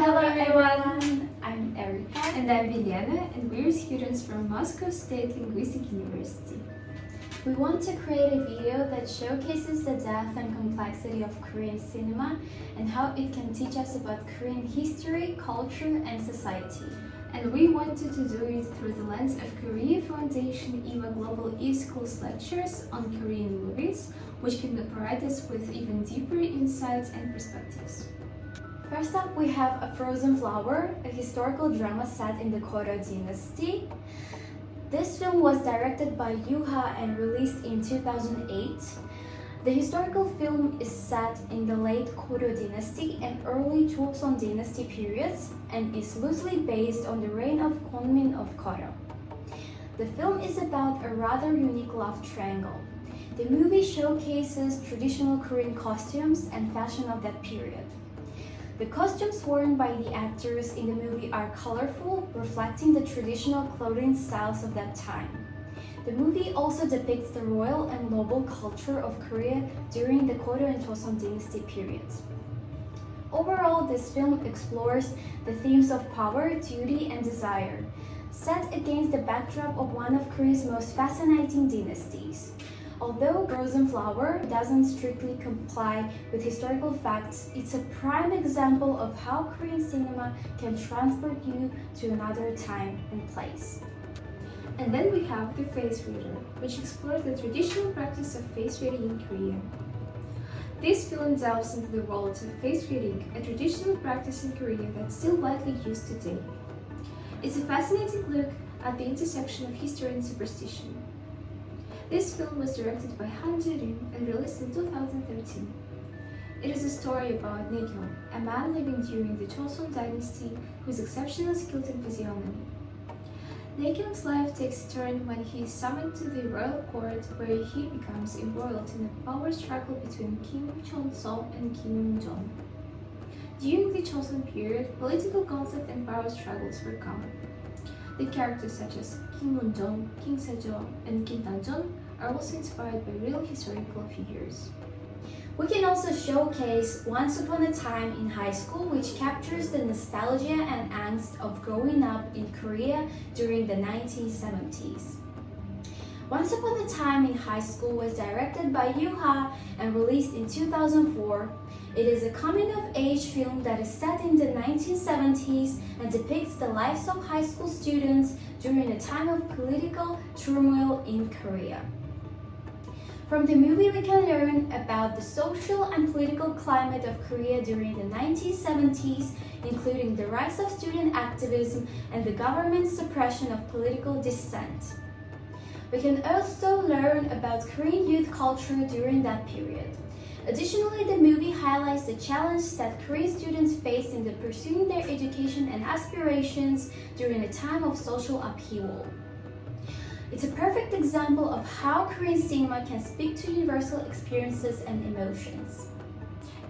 Hello everyone! I'm Erika. And I'm Viviana, and we're students from Moscow State Linguistic University. We want to create a video that showcases the depth and complexity of Korean cinema and how it can teach us about Korean history, culture, and society. And we wanted to do it through the lens of Korea Foundation-Ewha Global E-Schools lectures on Korean movies, which can provide us with even deeper insights and perspectives. First up, we have A Frozen Flower, a historical drama set in the Goryeo dynasty. This film was directed by Ewha and released in 2008. The historical film is set in the late Goryeo dynasty and early Joseon dynasty periods and is loosely based on the reign of Gonmin of Goryeo. The film is about a rather unique love triangle. The movie showcases traditional Korean costumes and fashion of that period. The costumes worn by the actors in the movie are colorful, reflecting the traditional clothing styles of that time. The movie also depicts the royal and noble culture of Korea during the Goryeo and Joseon dynasty periods. Overall, this film explores the themes of power, duty, and desire, set against the backdrop of one of Korea's most fascinating dynasties. Although Frozen Flower doesn't strictly comply with historical facts, it's a prime example of how Korean cinema can transport you to another time and place. And then we have The Face Reader, which explores the traditional practice of face reading in Korea. This film delves into the world of face reading, a traditional practice in Korea that's still widely used today. It's a fascinating look at the intersection of history and superstition. This film was directed by Han Jae-rim and released in 2013. It is a story about Naekyong, a man living during the Joseon dynasty who is exceptionally skilled in physiognomy. Naekyong's life takes a turn when he is summoned to the royal court, where he becomes embroiled in a power struggle between King Cheon-seo and King Moon-jeon. During the Joseon period, political conflict and power struggles were common. The characters such as King Moon-jeon, King Sejong, and King Dan-jeon are also inspired by real historical figures. We can also showcase Once Upon a Time in High School, which captures the nostalgia and angst of growing up in Korea during the 1970s. Once Upon a Time in High School was directed by Ewha and released in 2004. It is a coming-of-age film that is set in the 1970s and depicts the lives of high school students during a time of political turmoil in Korea. From the movie, we can learn about the social and political climate of Korea during the 1970s, including the rise of student activism and the government's suppression of political dissent. We can also learn about Korean youth culture during that period. Additionally, the movie highlights the challenge that Korean students face in pursuing their education and aspirations during a time of social upheaval. It's a perfect example of how Korean cinema can speak to universal experiences and emotions.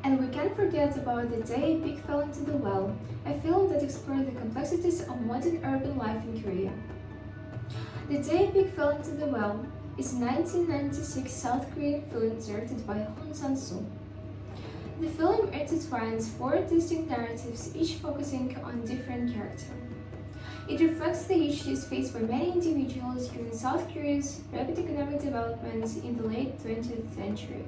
And we can't forget about The Day Pig Fell into the Well, a film that explored the complexities of modern urban life in Korea. The Day Pig Fell into the Well is a 1996 South Korean film directed by Hong Sang-soo. The film intertwines four distinct narratives, each focusing on different characters. It reflects the issues faced by many individuals during South Korea's rapid economic development in the late 20th century.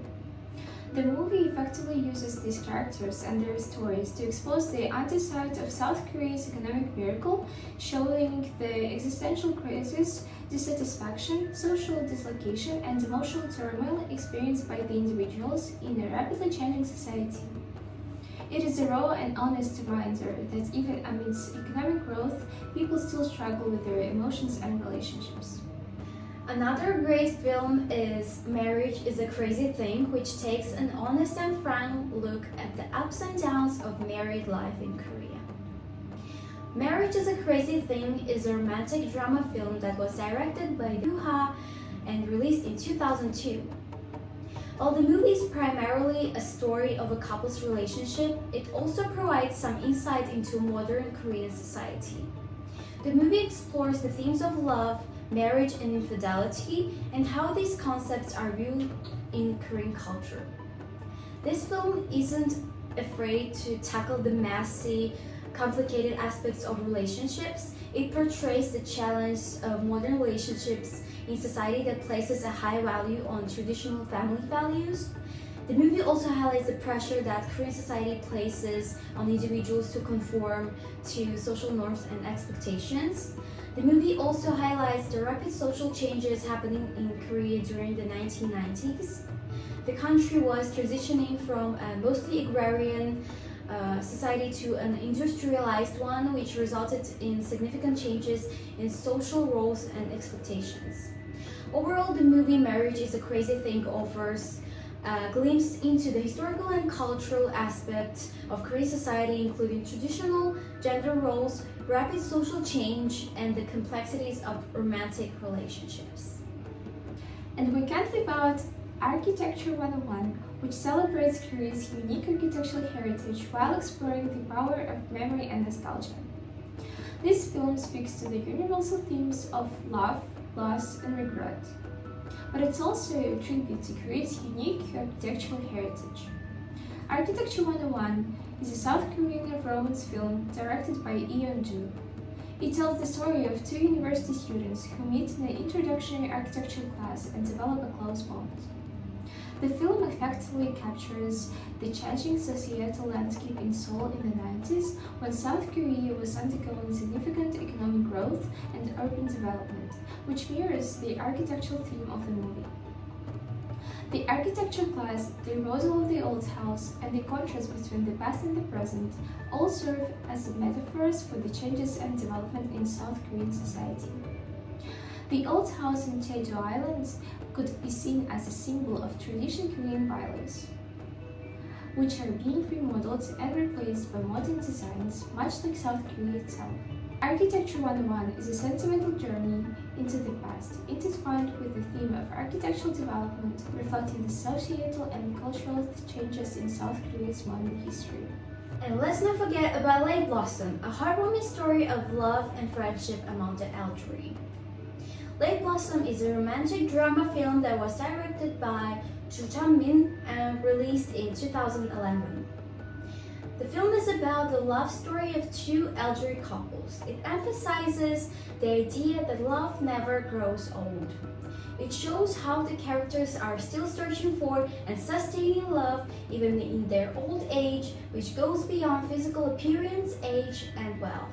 The movie effectively uses these characters and their stories to expose the underside of South Korea's economic miracle, showing the existential crisis, dissatisfaction, social dislocation, and emotional turmoil experienced by the individuals in a rapidly changing society. It is a raw and honest reminder that even amidst economic growth, people still struggle with their emotions and relationships. Another great film is Marriage is a Crazy Thing, which takes an honest and frank look at the ups and downs of married life in Korea. Marriage is a Crazy Thing is a romantic drama film that was directed by Ewha and released in 2002. While the movie is primarily a story of a couple's relationship, it also provides some insight into modern Korean society. The movie explores the themes of love, marriage, and infidelity, and how these concepts are viewed in Korean culture. This film isn't afraid to tackle the messy, complicated aspects of relationships. It portrays the challenge of modern relationships in society that places a high value on traditional family values. The movie also highlights the pressure that Korean society places on individuals to conform to social norms and expectations. The movie also highlights the rapid social changes happening in Korea during the 1990s. The country was transitioning from a mostly agrarian society to an industrialized one, which resulted in significant changes in social roles and expectations. Overall, the movie Marriage is a Crazy Thing offers a glimpse into the historical and cultural aspect of Korean society, including traditional gender roles, rapid social change, and the complexities of romantic relationships. And we can't leave out Architecture 101, which celebrates Korea's unique architectural heritage while exploring the power of memory and nostalgia. This film speaks to the universal themes of love, loss, and regret. But it's also a tribute to Korea's unique architectural heritage. Architecture 101 is a South Korean romance film directed by Eun-joo. It tells the story of two university students who meet in an introductory architecture class and develop a close bond. The film effectively captures the changing societal landscape in Seoul in the 90s, when South Korea was undergoing significant economic growth and urban development, which mirrors the architectural theme of the movie. The architecture class, the remodel of the old house, and the contrast between the past and the present all serve as metaphors for the changes and development in South Korean society. The old house in Jeju Island could be seen as a symbol of traditional Korean values, which are being remodeled and replaced by modern designs, much like South Korea itself. Architecture 101 is a sentimental journey into the past, intertwined with the theme of architectural development, reflecting the societal and cultural changes in South Korea's modern history. And let's not forget about Late Blossom, a heartwarming story of love and friendship among the elderly. Late Blossom is a romantic drama film that was directed by Joo Chang-min and released in 2011. The film is about the love story of two elderly couples. It emphasizes the idea that love never grows old. It shows how the characters are still searching for and sustaining love even in their old age, which goes beyond physical appearance, age, and wealth.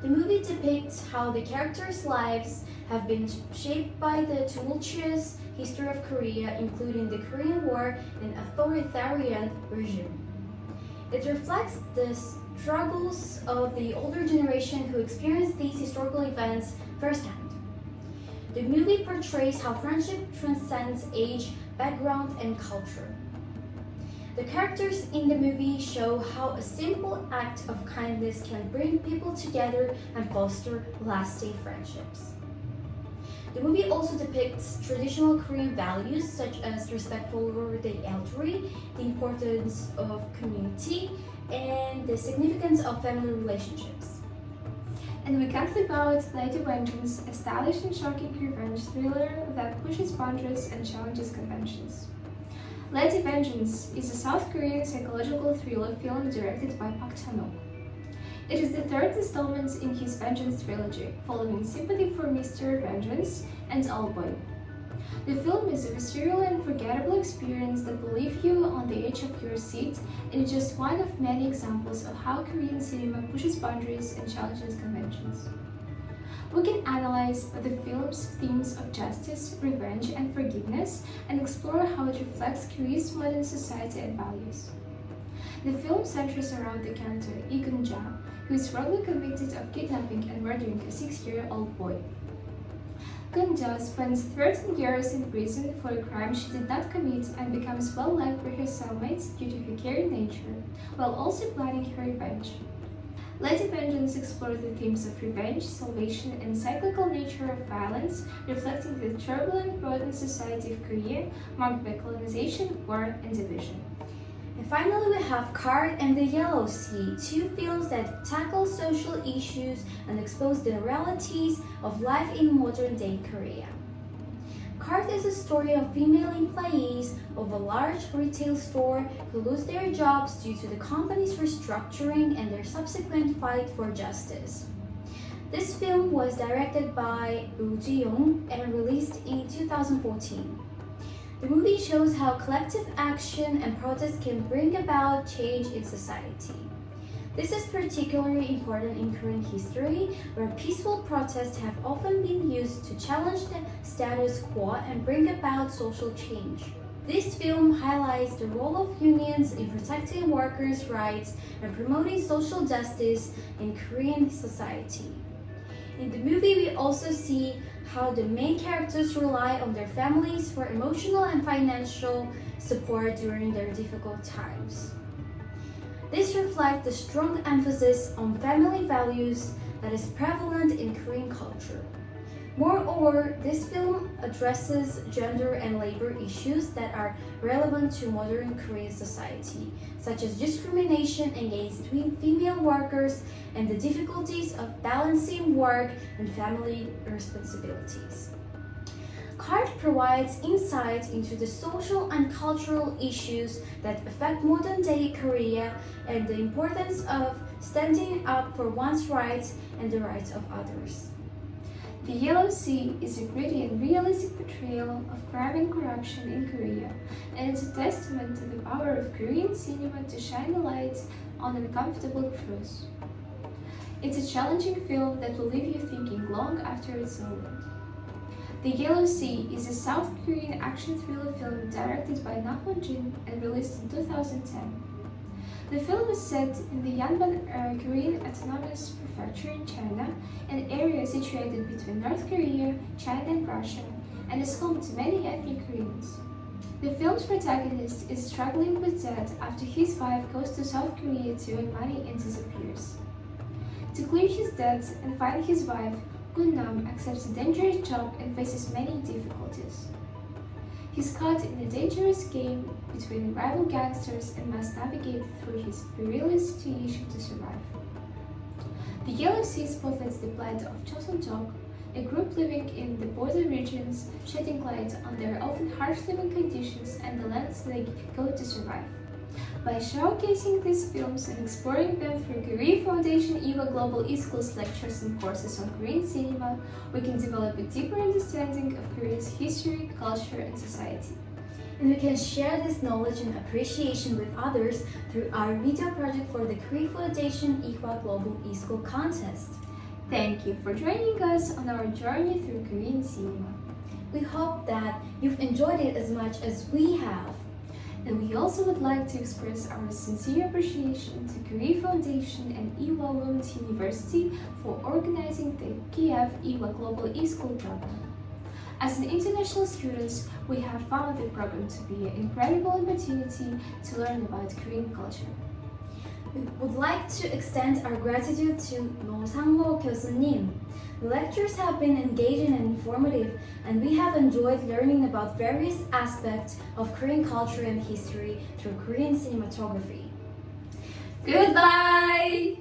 The movie depicts how the characters' lives have been shaped by the tumultuous history of Korea, including the Korean War and authoritarian regime. It reflects the struggles of the older generation who experienced these historical events firsthand. The movie portrays how friendship transcends age, background, and culture. The characters in the movie show how a simple act of kindness can bring people together and foster lasting friendships. The movie also depicts traditional Korean values such as respect for the elderly, the importance of community, and the significance of family relationships. And we can't leave out Lady Vengeance, a stylish and shocking revenge thriller that pushes boundaries and challenges conventions. Lady Vengeance is a South Korean psychological thriller film directed by Park Chan-wook. It is the third installment in his Vengeance trilogy, following Sympathy for Mr. Vengeance and Oldboy. The film is a visceral and unforgettable experience that will leave you on the edge of your seat, and is just one of many examples of how Korean cinema pushes boundaries and challenges conventions. We can analyze the film's themes of justice, revenge, and forgiveness, and explore how it reflects Korea's modern society and values. The film centers around the character Lee Gun-ja, who is wrongly convicted of kidnapping and murdering a 6-year-old boy. Gun-ja spends 13 years in prison for a crime she did not commit and becomes well-liked by her cellmates due to her caring nature, while also planning her revenge. Lady Vengeance explores the themes of revenge, salvation, and cyclical nature of violence, reflecting the turbulent modern society of Korea, marked by colonization, war, and division. And finally, we have Card and the Yellow Sea, two films that tackle social issues and expose the realities of life in modern-day Korea. Card is a story of female employees of a large retail store who lose their jobs due to the company's restructuring and their subsequent fight for justice. This film was directed by Ubushieva and released in 2014. The movie shows how collective action and protest can bring about change in society. This is particularly important in Korean history, where peaceful protests have often been used to challenge the status quo and bring about social change. This film highlights the role of unions in protecting workers' rights and promoting social justice in Korean society. In the movie, we also see how the main characters rely on their families for emotional and financial support during their difficult times. This reflects the strong emphasis on family values that is prevalent in Korean culture. Moreover, this film addresses gender and labor issues that are relevant to modern Korean society, such as discrimination against female workers and the difficulties of balancing work and family responsibilities. Card provides insight into the social and cultural issues that affect modern-day Korea and the importance of standing up for one's rights and the rights of others. The Yellow Sea is a gritty and realistic portrayal of crime and corruption in Korea, and it's a testament to the power of Korean cinema to shine a light on uncomfortable truths. It's a challenging film that will leave you thinking long after it's over. The Yellow Sea is a South Korean action thriller film directed by Jin and released in 2010. The film is set in the Yanban Korean Autonomous Prefecture in China, an area situated between North Korea, China, and Russia, and is home to many ethnic Koreans. The film's protagonist is struggling with debt after his wife goes to South Korea to earn money and disappears. To clear his debts and find his wife, Gun-nam accepts a dangerous job and faces many difficulties. He's caught in a dangerous game between rival gangsters and must navigate through his perilous situation to survive. The Yellow Sea spotlights the plight of Choseon-jok, a group living in the border regions, shedding light on their often harsh living conditions and the lengths they go to survive. By showcasing these films and exploring them through KF-Ewha Global E-Schools lectures and courses on Korean cinema, we can develop a deeper understanding of Korea's history, culture, and society. And we can share this knowledge and appreciation with others through our video project for the KF-Ewha Global E-School contest. Thank you for joining us on our journey through Korean cinema. We hope that you've enjoyed it as much as we have. And we also would like to express our sincere appreciation to Korea Foundation and Ewha Women's University for organizing the KF-Ewha Global E-School program. As an international students, we have found the program to be an incredible opportunity to learn about Korean culture. We would like to extend our gratitude to No Sang-ho 교수님. The lectures have been engaging and informative, and we have enjoyed learning about various aspects of Korean culture and history through Korean cinematography. Goodbye!